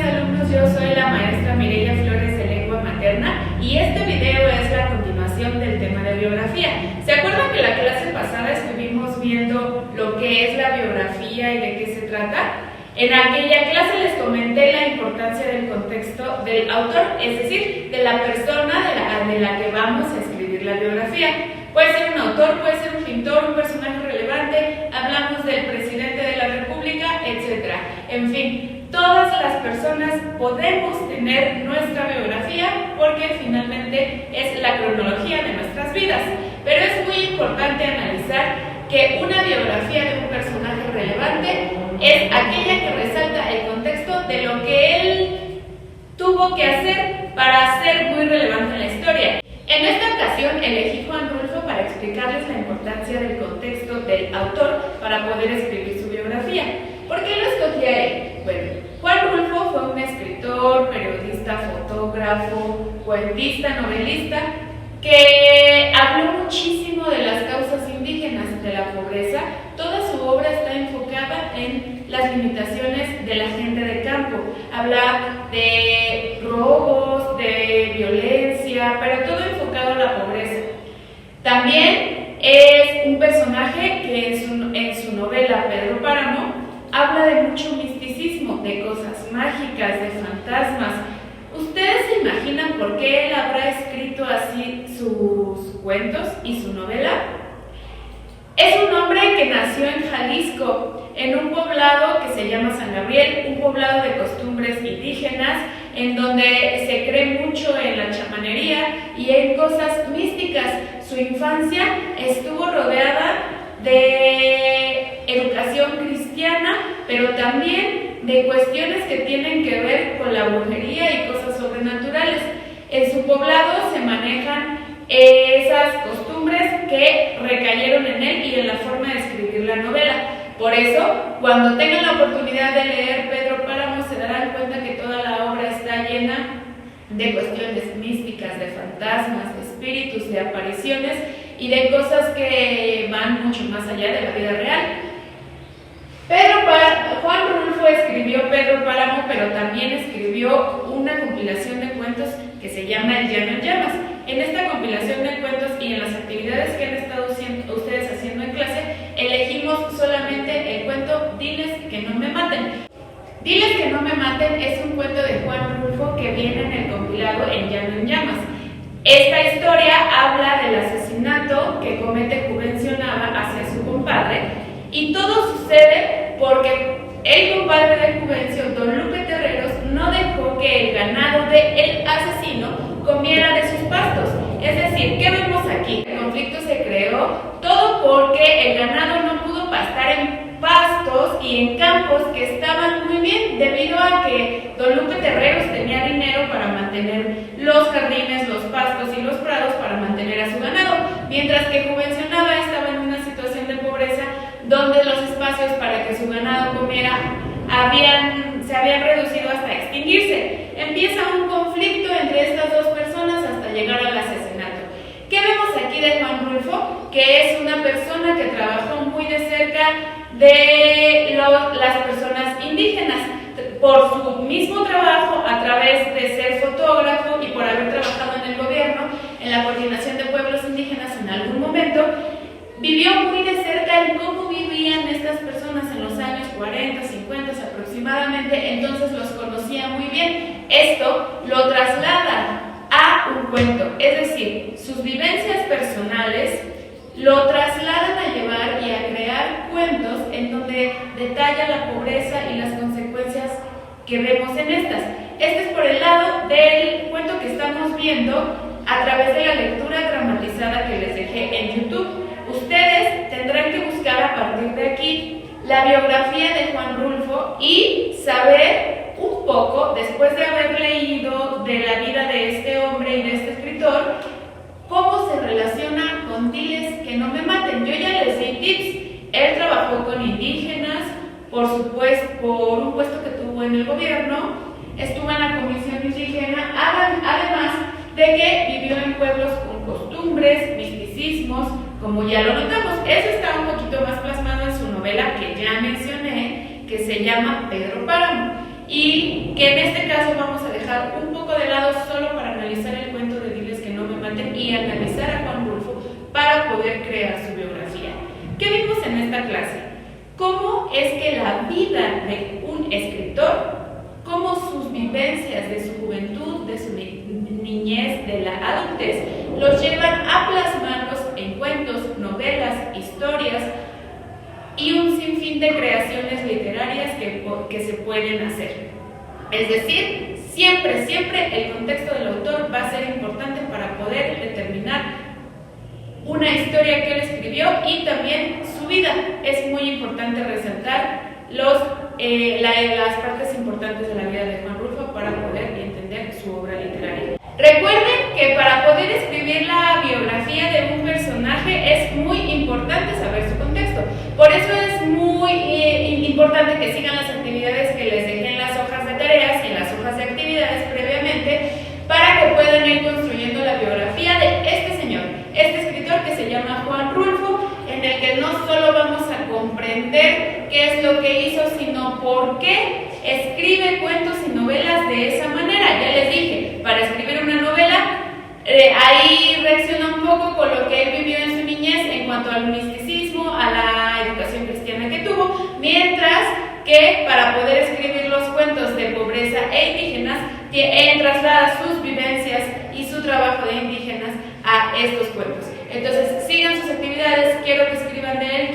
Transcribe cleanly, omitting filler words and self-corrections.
días, alumnos, yo soy la maestra Mireya Flores de Lengua Materna y este video es la continuación del tema de biografía. ¿Se acuerdan que la clase pasada estuvimos viendo lo que es la biografía y de qué se trata? En aquella clase les comenté la importancia del contexto del autor, es decir, de la persona de la que vamos a escribir la biografía. Puede ser un autor, puede ser un pintor, un personaje relevante, hablamos del presidente de la República, etc. En fin, todas las personas podemos tener nuestra biografía porque finalmente es la cronología de nuestras vidas. Pero es muy importante analizar que una biografía de un personaje relevante es aquella que resalta el contexto de lo que él tuvo que hacer para ser muy relevante en la historia. En esta ocasión elegí Juan Rulfo para explicarles la importancia del contexto del autor para poder escribir su biografía. ¿Por qué lo escogí a él? Bueno, Juan Rulfo fue un escritor, periodista, fotógrafo, cuentista, novelista, que habló muchísimo de las causas indígenas, de la pobreza. Toda su obra está enfocada en las limitaciones de la gente de campo. Habla de robos, de violencia, pero todo enfocado a la pobreza. También es un personaje que en su novela Pedro Páramo habla de mucho misticismo, de cosas mágicas, de fantasmas. ¿Ustedes se imaginan por qué él habrá escrito así sus cuentos y su novela? Es un hombre que nació en Jalisco, en un poblado que se llama San Gabriel, un poblado de costumbres indígenas, en donde se cree mucho en la chamanería y en cosas místicas. Su infancia estuvo rodeada de educación cristiana, pero también de cuestiones que tienen que ver con la brujería y cosas sobrenaturales. En su poblado se manejan esas costumbres que recayeron en él y en la forma de escribir la novela. Por eso, cuando tengan la oportunidad de leer Pedro Páramo, se darán cuenta que toda la obra está llena de cuestiones místicas, de fantasmas, de espíritus, de apariciones y de cosas que van mucho más allá de la vida real. Juan Rulfo escribió Pedro Páramo, pero también escribió una compilación de cuentos que se llama El Llano en Llamas. En esta compilación de cuentos y en las actividades que han estado ustedes haciendo en clase, elegimos solamente el cuento Diles que no me maten. Diles que no me maten es un cuento de Juan Rulfo que viene en el compilado El Llano en Llamas. Esta historia habla del asesinato que comete Juvencio Nava hacia su compadre, y todo sucede porque el compadre de Juvencio, don Lupe Terreros, no dejó que el ganado del asesino comiera de sus pastos. Es decir, ¿qué vemos aquí? El conflicto se creó todo porque el ganado no pudo pastar en pastos y en campos que estaban muy bien, debido a que don Lupe Terreros tenía dinero para mantener los jardines, los pastos y los prados para mantener a su ganado, mientras que Juvencio Nava estaba en una situación de pobreza donde los espacios para que su ganado comiera se habían reducido hasta extinguirse. Empieza un conflicto entre estas dos personas hasta llegar al asesinato. ¿Qué vemos aquí de Juan Rulfo? Que es una persona que trabajó muy de cerca de las personas indígenas, por su mismo trabajo, a través de ser fotógrafo y por haber trabajado en el gobierno, en la coordinación de pueblos indígenas en algún momento. Vivió muy de cerca en cómo vivían estas personas en los años 40, 50 aproximadamente, entonces los conocía muy bien. Esto lo traslada a un cuento, es decir, sus vivencias personales lo trasladan a llevar y a crear cuentos en donde detalla la pobreza y las consecuencias que vemos en estas. Este es por el lado del cuento que estamos viendo a través de la lectura dramatizada que les dejé en YouTube. Ustedes tendrán que buscar a partir de aquí la biografía de Juan Rulfo y saber un poco, después de haber leído de la vida de este hombre y de este escritor, cómo se relaciona con Diles que no me maten. Yo ya les di tips. Él trabajó con indígenas, por un puesto que tuvo en el gobierno, estuvo en la Comisión Indígena, además de que vivió en pueblos con costumbres, misticismos, como ya lo notamos. Eso está un poquito más plasmado en su novela que ya mencioné, que se llama Pedro Páramo. y que en este caso vamos a dejar un poco de lado solo para analizar el cuento de Diles que no me maten y analizar a Juan Rulfo para poder crear su biografía. ¿Qué vimos en esta clase? Cómo es que la vida de un escritor, cómo sus vivencias de su juventud, de su niñez, de la adultez, los llevan a plasmarlos en cuentos, novelas, historias y un sinfín de creaciones literarias que se pueden hacer. Es decir, siempre el contexto del autor va a ser importante para poder determinar una historia que él escribió y también su vida. Es muy importante resaltar las partes importantes de la vida de Juan Rulfo para poder entender su obra literaria. Recuerden que para poder escribir la biografía de un personaje es muy importante saber su contexto. Por eso es muy importante que sigan las actividades que les dejé en las hojas de tareas, en las hojas de actividades previamente, para que puedan ir construyendo la biografía de este señor, este escritor que se llama Juan Rulfo, en el que no solo vamos a comprender qué es lo que hizo, sino por qué escribe cuentos y novelas de esa manera. Ya les dije, para escribir una novela, ahí reacciona un poco con lo que él vivió en su niñez en cuanto al misticismo, a la educación cristiana que tuvo, mientras que para poder escribir los cuentos de pobreza e indígenas, él traslada sus vivencias y su trabajo de indígenas a estos cuentos. Entonces, sigan sus actividades, quiero que escriban de él,